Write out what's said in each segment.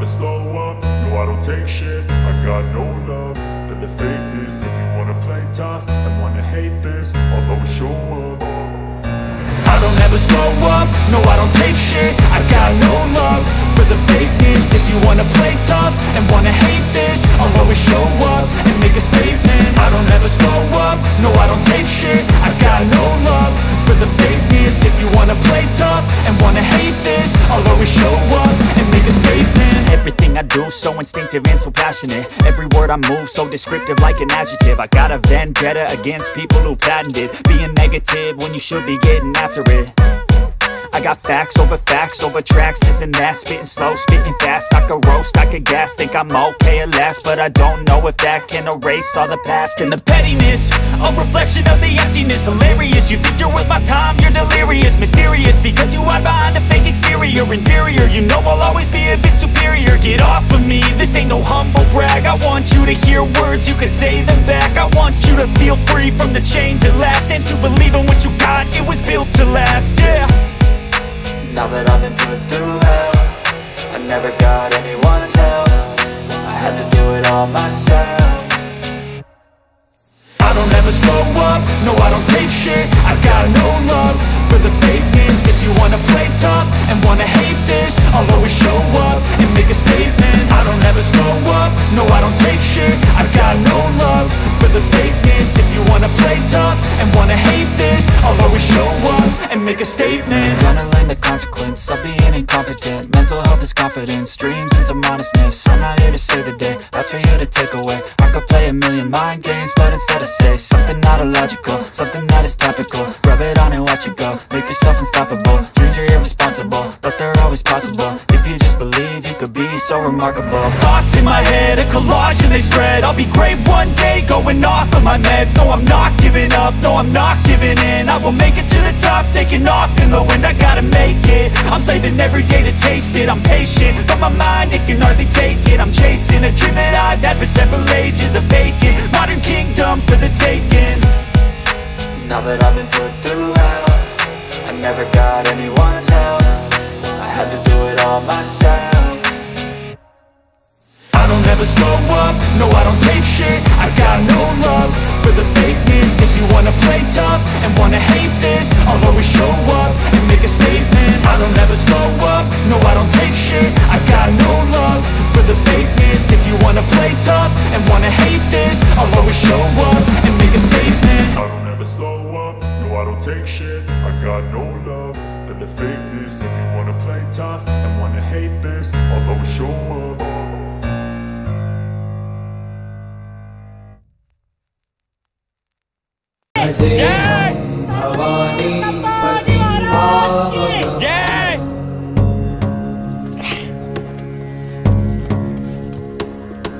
never slow up, no I don't take shit. I got no love for the fakeness. If you wanna play tough and wanna hate this, I'll always show up. I don't ever slow up, no I don't take shit. I got no love for the fakeness. If you wanna play tough and wanna hate this, I'll always show up and make a statement. I don't ever slow up, no I don't take shit. I got no love for the fakeness. If you wanna play tough and wanna hate this, I'll always show up and make a statement. Everything I do so instinctive and so passionate. Every word I move so descriptive like an adjective. I got a vendetta against people who patented being negative when you should be getting after it. I got facts over tracks, this and that. Spitting slow, spitting fast. I could roast, I could gas. Think I'm okay at last, but I don't know if that can erase all the past. And the pettiness, a reflection of the emptiness. Hilarious, you think you're worth my time, you're delirious. Mysterious, because you hide behind a fake exterior. Inferior, you know I'll always be a bit superior. Get off of me, this ain't no humble brag. I want you to hear words, you can say them back. I want you to feel free from the chains at last, and to believe in what you got, it was built to last, yeah. Now that I've been put through hell, I never got anyone's help. I had to do it all myself. I don't ever slow up, no I don't take shit. I got no love for the fakeness. If you wanna play tough and wanna hate this, I'll always show up and make a statement. I don't ever slow up, no I don't take shit. I got no love for the fakeness. If you wanna play tough and wanna hate this, I'll always show up and make a statement. Gonna learn the consequence of being incompetent. Mental health is confidence, dreams and some modestness. I'm not here to save the day, that's for you to take away. I could play a million mind games, but instead I say something not illogical, something that is topical. Rub it on and watch it go, make yourself unstoppable. Dreams are irresponsible, but they're always possible. If you just believe, you could be so remarkable. Thoughts in my head, a collage and they spread. I'll be great one day, going off of my meds. No, I'm not giving up, no, I'm not giving in. I will make it to the top, taking off in the wind. I gotta make it, I'm saving every day to taste it. I'm patient, but my mind, it can hardly take it. I'm chasing a dream that I've had for several ages. A vacant, modern kingdom for the taking. Now that I've been put through hell, I never got anyone's help. I had to do it all myself. I don't ever slow up, no I don't take shit. I got no love for the fakeness. If you wanna play tough and wanna hate this, I'll always show up and make a statement. I don't ever slow up, no I don't take shit. I got no love for the fakeness. If you wanna play tough and wanna hate this, I'll always show up and make a statement. I don't ever slow up, no I don't take shit. I got no love for the fakeness. If you wanna play tough and wanna hate this, I'll always show up. जय भवानी पति जय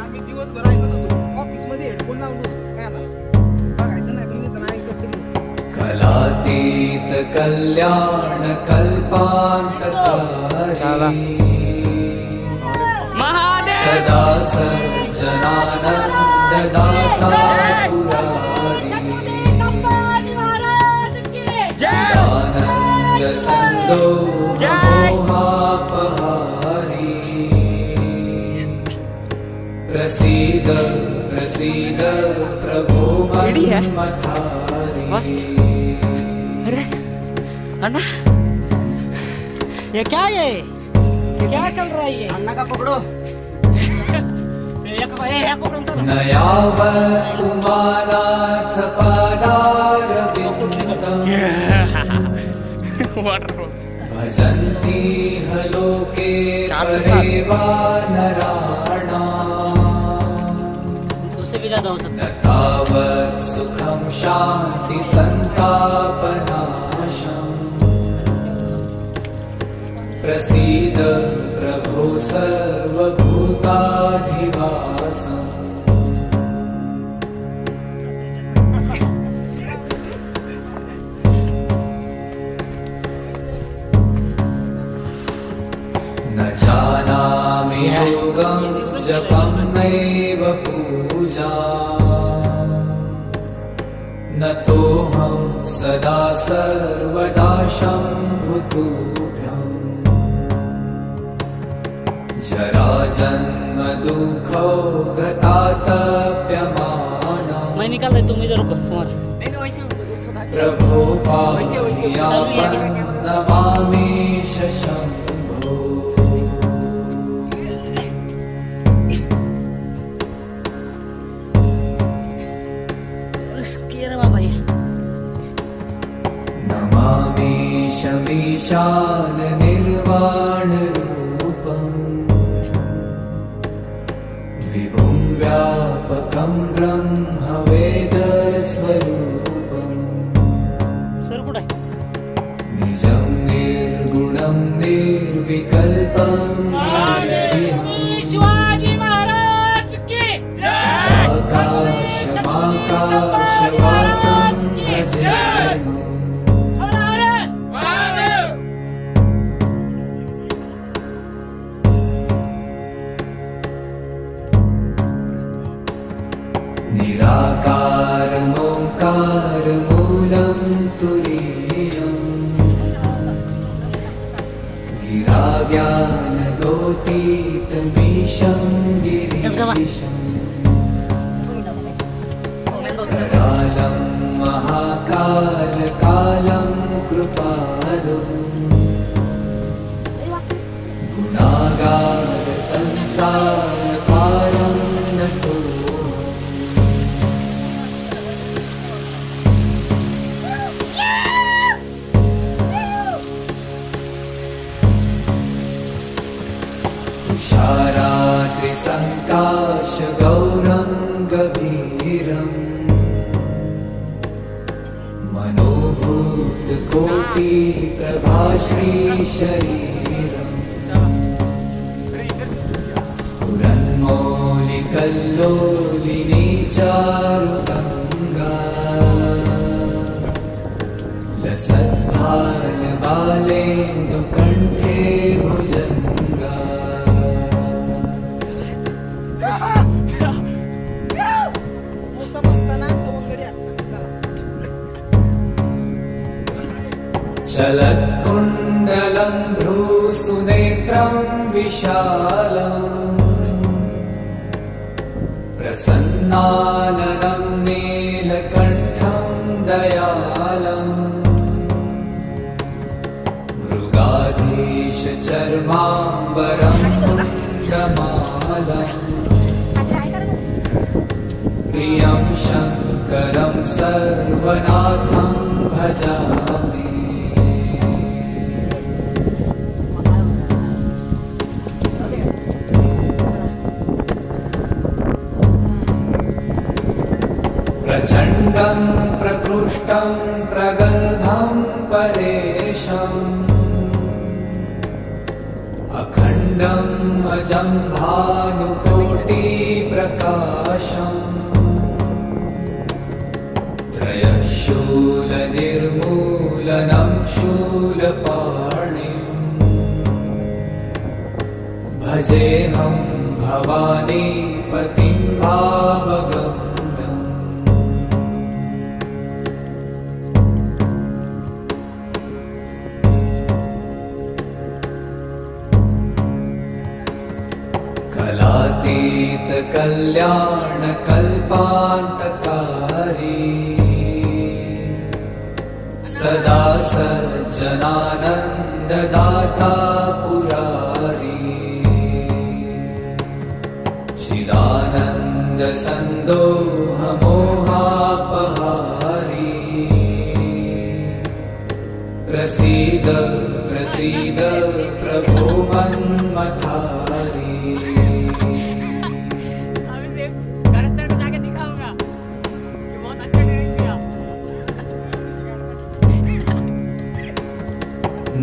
आम्ही दिवसभर ऐकत होतो office मध्ये headphone लावून होतो काय बघायचं नाही पण निदान ऐकत तरी कलातीत कल्याण कल्पांतकारी सदा सज्जनानंद दाता प्रसीद प्रसीद प्रभु मन्मथारी। अरे अन्ना ये क्या है? ये क्या चल रहा है? ये अन्ना का पकड़ो। नयावत् उमानाथ पादारविन्दम् भजन्ति हलोके परेवा नराणाम्। उससे भी ज्यादा हो सकता है। न तावत् सुखं शान्ति संतापनाशम्। प्रसीद प्रभो सर्वभूताधिवासम्। न जानामि योगं जपं नैव पूजा। न तोऽहं सदा सर्वदा शम्भुतुभ्यम्। जरा जन्म दुखो गतातप्यमानम्। मैं निकाल दे, तुम इधर रुको तुम्हारा। प्रभो पाहियापन् नमामि शम्भो। नमामि शमीशान निर्वाण रूपम् विभुं व्यापकं ब्रह्म वेद स्वरूपम्। निजं निर्गुणं निर्विकल्पं आकाशमाकाशवासं भजेऽहम्। निराकारमोङ्कारमूलं तुरीयम् गिराज्ञानगोतीतमीशं गिरीशम्। करालं महाकालकालं कृपालुं गुणागार संसारपारं नतो। तुषाराद्रिसङ्काशगौरं गभीरम् मनोभूतकोटिप्रभाश्रीशरीरम्। स्फुरन्मौलिकल्लोलिनी चारुगङ्गा लसद्भालबालेन्दुकण्ठे भुजङ्गा। चलत्कुण्डलं भ्रूसुनेत्रं विशालम् प्रसन्नाननं नीलकण्ठं दयालम्। मृगाधीशचर्माम्बरं कुण्डमालम् प्रियं शङ्करं सर्वनाथं भजामि। प्रचण्डं प्रकृष्टं प्रगल्भं परेशम् अखण्डम् अजं भानुकोटिप्रकाशम्। त्रयशूलनिर्मूलनं शूलपाणिम् भजेऽहं भवानीपतिं भावगम्। कलातीत कल्याण कल्पान्तकारी सदा सज्जनानन्ददाता पुरारी चिदानन्द सन्दोहमोहापहारी प्रसीद प्रसीद प्रभो मन्मथारी।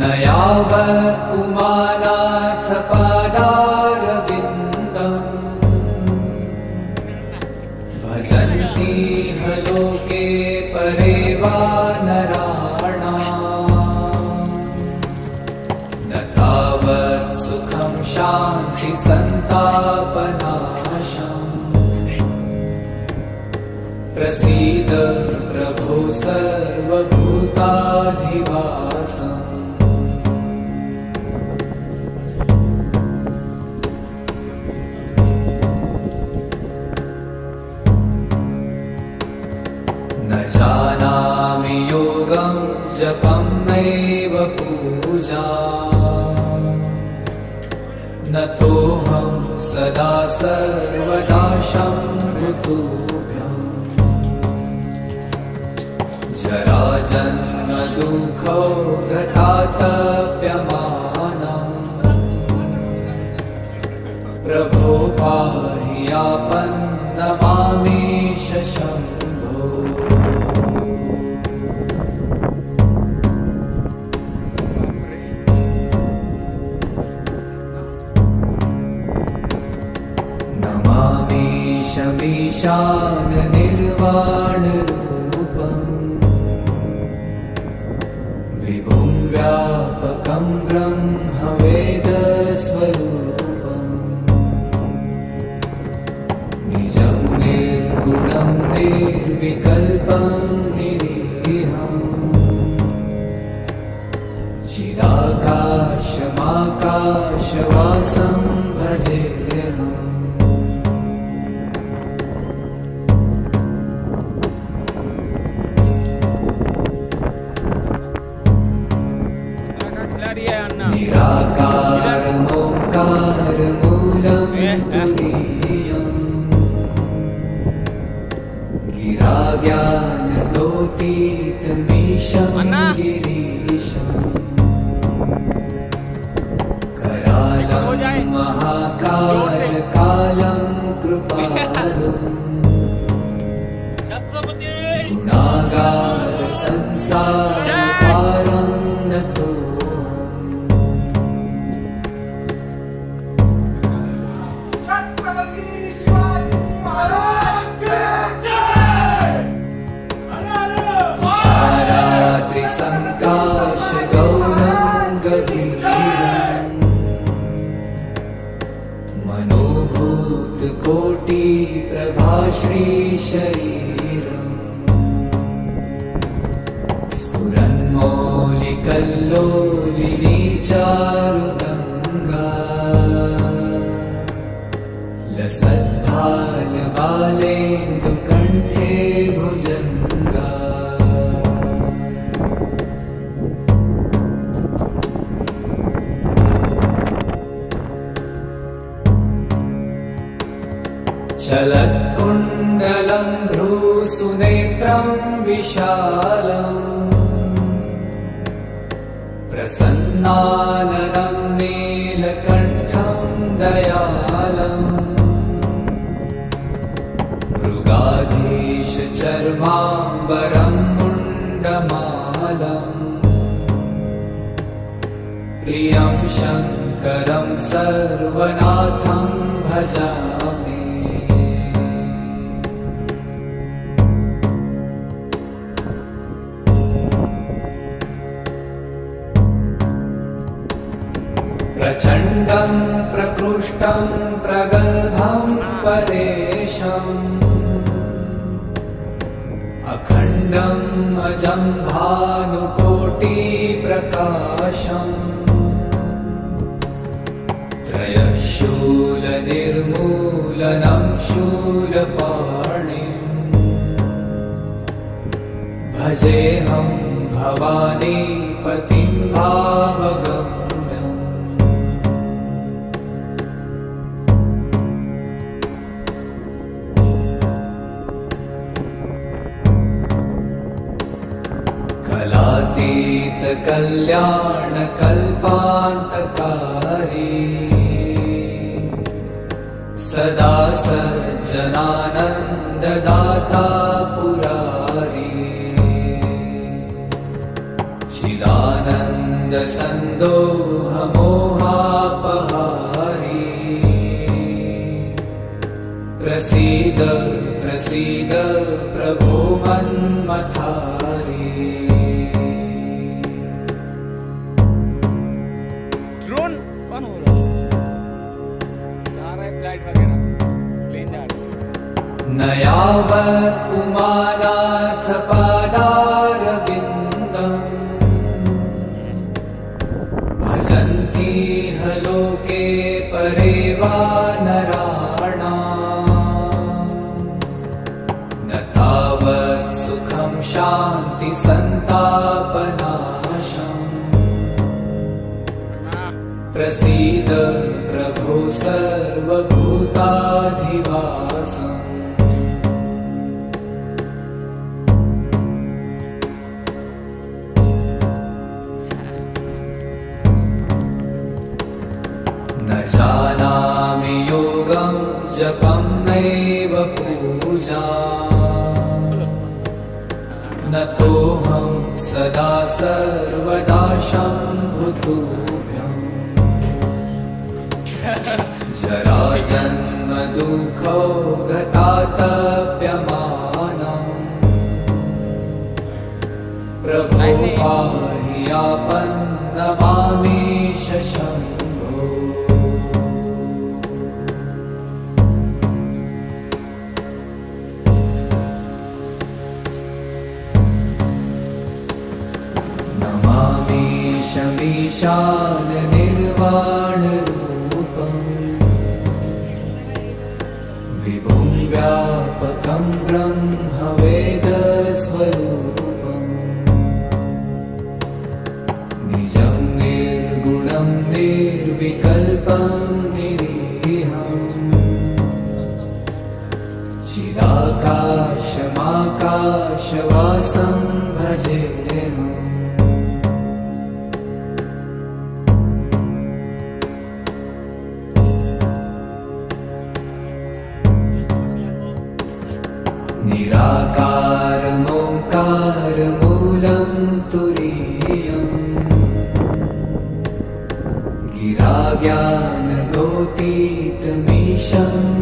न यावत् उमानाथ पादारविन्दम् भजन्ति ह लोके परे वा नराणाम्। न तावत् सुखं शान्ति सन्तापनाशम् प्रसीद प्रभो सर्वभूताधिवासम्। न तोऽहं सदा सर्वदा शम्भुतुभ्यम् जराजन्म दुःखौ गतातप्यमानम् प्रभो पाहि आपन्नमामेश शम्भो नमामीशमीशान निर्वाणरूपम् विभुं व्यापकं ब्रह्मवेदस्वरूपम् निजं निर्गुणं निर्विकल्पं निरीहम् चिदाकाशमाकाशवासं भजेऽहम् निराकारमोङ्कारमूलं तुरीयम् गिराज्ञानगोतीतमीशं गिरीशम् करालं महाकालकालं कृपालुम् गुणागार संसारपारं नतो संकाश गौरंगधीरम् मनोभूत कोटि प्रभाश्री शरीरम् स्फुरन्मौलिकल्लोलिनी चारुगङ्गा लसद्भालबालेन्दुकण्ठे भुजङ्गा चलत्कुण्डलं भ्रूसुनेत्रं विशालम् प्रसन्नाननं नीलकण्ठं दयालम् मृगाधीशचर्माम्बरं मुण्डमालम् प्रियं शङ्करं सर्वनाथं भजामि प्रचण्डं प्रकृष्टं प्रगल्भं परेशम् अखण्डं अजं भानुकोटिप्रकाशम् त्रयशूलनिर्मूलनं शूलपाणिम् भजेऽहं भवानीपतिं भावगम् कलातीत कल्याण कल्पान्तकारी सदा सज्जनानन्ददाता पुरारी चिदानन्द सन्दोहमोहापहारी प्रसीद प्रसीद प्रभो मन्मथारी न यावत् उमानाथ पादारविन्दम् भजन्ति ह लोके परे वा नराणाम् न तावत् सुखं शान्ति सन्तापनाशम् प्रसीद प्रभो प्रभो सर्वभूताधिवासम् न जानामि योगं जपं नैव पूजा न तोऽहं सदा सर्वदा शम्भुतुभ्यम् जराजन्म दुःखो गतातप्यमानम् प्रभो पाहि आपन्नमामीश शम्भो नमामीशमीशान निर्वाणरूपम् विभुं व्यापकं ब्रह्मवेदस्वरूपम् निजं निर्गुणं निर्विकल्पं निरीहम् चिदाकाशमाकाशवासं भजेऽहम् निराकारमोङ्कारमूलं तुरीयम् गिराज्ञानगोतीतमीशम्